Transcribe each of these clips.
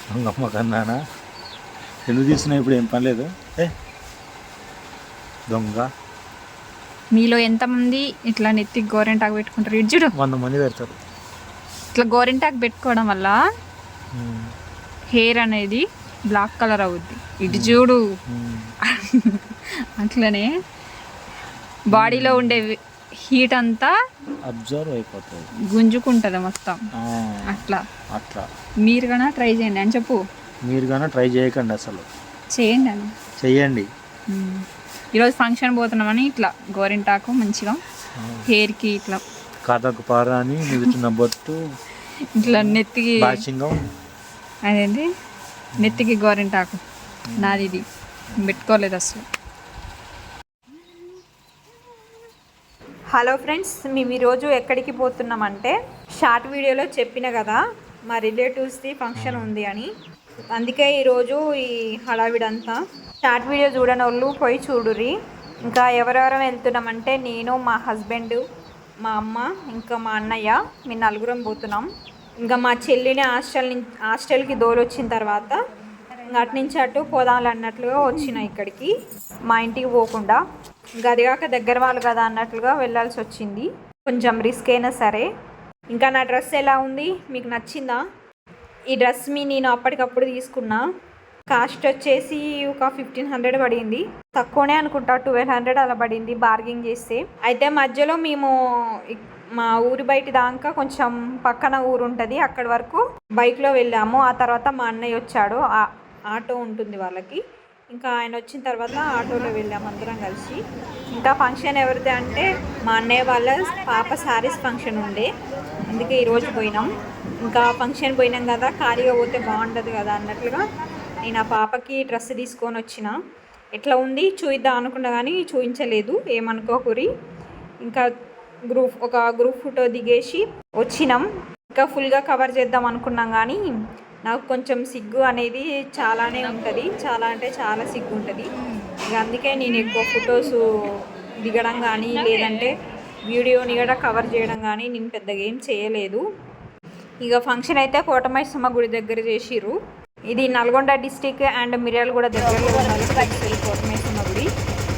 దొంగమ్మ కన్నానా ఎందుకు తీస్తున్నావు ఇప్పుడు? ఏం పని లేదు. దొంగ. మీలో ఎంతమంది ఇట్లా నెత్తికి గోరెంటాకు పెట్టుకుంటారు? ఇడ్జుడు 100 మంది పెడతారు. ఇట్లా గోరెంటాకు పెట్టుకోవడం వల్ల హెయిర్ అనేది బ్లాక్ కలర్ అవుద్ది. ఇటు చూడు. అట్లనే బాడీలో ఉండే హీట్ అంతా అబ్జర్వ్ అయిపోతుంది, గుంజుకుంటుంది మొత్తం. అట్లా మీరు కన్నా ట్రై చేయండి అని చెప్పు. మీరు కన్నా ట్రై చేయకండి, అసలు చేయండి అని చెయ్యండి. ఈరోజు ఫంక్షన్ పోతున్నామని ఇట్లా గోరింటాకు మంచిగా హెయిర్కి ఇట్లా కాతకు పార అని నిలుచున్న బొట్టు ఇట్లా నెత్తికి అదేంటి నెత్తికి గోరింటాకు నాది ఇది పెట్టుకోలేదు అసలు. హలో ఫ్రెండ్స్, మేము ఈరోజు ఎక్కడికి పోతున్నామంటే షార్ట్ వీడియోలో చెప్పిన కదా మా రిలేటివ్స్ది ఫంక్షన్ ఉంది అని. అందుకే ఈరోజు ఈ హడావిడంతా. షార్ట్ వీడియో చూడని వాళ్ళు పోయి చూడుర్రి. ఇంకా ఎవరెవరం వెళ్తున్నామంటే నేను, మా హస్బెండ్, మా అమ్మ, ఇంకా మా అన్నయ్య, మేము నలుగురం పోతున్నాం. ఇంకా మా చెల్లిని హాస్టల్కి దోలొచ్చిన తర్వాత ఇంకా అటు నుంచి అటు పోదాంలు అన్నట్లుగా వచ్చిన ఇక్కడికి, మా ఇంటికి పోకుండా. ఇంకా అదిగాక దగ్గర వాళ్ళు కదా అన్నట్లుగా వెళ్ళాల్సి వచ్చింది. కొంచెం రిస్క్ అయినా సరే. ఇంకా నా డ్రెస్ ఎలా ఉంది, మీకు నచ్చిందా? ఈ డ్రెస్ నేను అప్పటికప్పుడు తీసుకున్నా. కాస్ట్ వచ్చేసి ఒక 1500 పడింది. తక్కువనే అనుకుంటా, 1200 అలా పడింది బార్గెనింగ్ చేస్తే. అయితే మధ్యలో మేము మా ఊరి బయట దాకా కొంచెం పక్కన ఊరు ఉంటుంది, అక్కడి వరకు బైక్లో వెళ్ళాము. ఆ తర్వాత మా అన్నయ్య వచ్చాడు, ఆటో ఉంటుంది వాళ్ళకి. ఇంకా ఆయన వచ్చిన తర్వాత ఆటోలో వెళ్ళాము అందరం కలిసి. ఇంకా ఫంక్షన్ ఎవరిది అంటే మా అన్నయ్య వాళ్ళ పాప శారీస్ ఫంక్షన్ ఉండే, అందుకే ఈరోజు పోయినాం. ఇంకా ఫంక్షన్ పోయినాం కదా, ఖాళీగా పోతే బాగుంటుంది కదా అన్నట్లుగా నేను ఆ పాపకి డ్రెస్ తీసుకొని వచ్చిన. ఎట్లా ఉంది చూద్దాం అనుకున్నా కానీ చూపించలేదు, ఏమనుకోకురి. ఇంకా ఒక గ్రూప్ ఫోటో దిగేసి వచ్చినాం. ఇంకా ఫుల్గా కవర్ చేద్దాం అనుకున్నాం కానీ నాకు కొంచెం సిగ్గు అనేది చాలానే ఉంటుంది, చాలా అంటే చాలా సిగ్గు ఉంటుంది. ఇక అందుకే నేను ఎక్కువ ఫొటోస్ దిగడం కానీ లేదంటే వీడియోని కూడా కవర్ చేయడం కానీ నేను పెద్దగా ఏం చేయలేదు. ఇక ఫంక్షన్ అయితే కోటమైసమ్మ గుడి దగ్గర చేసిర్రు. ఇది నల్గొండ డిస్టిక్ అండ్ మిర్యాలగూడ దగ్గరలో ఉండాలి కోటమైసమ్మ గుడి.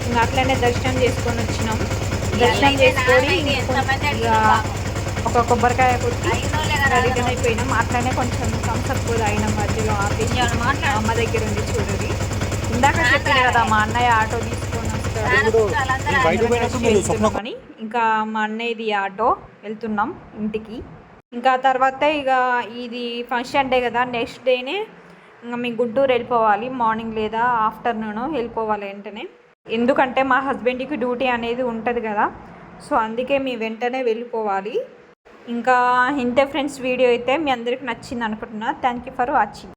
ఇంకా అట్లనే దర్శనం చేసుకొని వచ్చినాం. దర్శనం చేసుకొని ఇక ఒక కొబ్బరికాయ కొట్టి రిటర్న్ అయిపోయినాం. అట్లనే కొంచెం థమ్స్అప్ కూడా అయినాం మధ్యలో ఆపేసి. అమ్మ దగ్గర ఉంది చూడండి. ఇందాక చెప్పాను కదా మా అన్నయ్య ఆటో తీసుకొని వస్తాడు అని. ఇంకా మా అన్నయ్యది ఆటో వెళ్తున్నాం ఇంటికి. ఇంకా తర్వాత ఇక ఇది ఫంక్షన్ డే కదా, నెక్స్ట్ డేనే ఇంకా మేము గుంటూరు వెళ్ళిపోవాలి. మార్నింగ్ లేదా ఆఫ్టర్నూన్ వెళ్ళిపోవాలి వెంటనే. ఎందుకంటే మా హస్బెండ్కి డ్యూటీ అనేది ఉంటుంది కదా, సో అందుకే మేము వెంటనే వెళ్ళిపోవాలి. ఇంకా ఇంతే ఫ్రెండ్స్, వీడియో అయితే మీ అందరికి నచ్చింది అనుకుంటున్నా. Thank you for watching.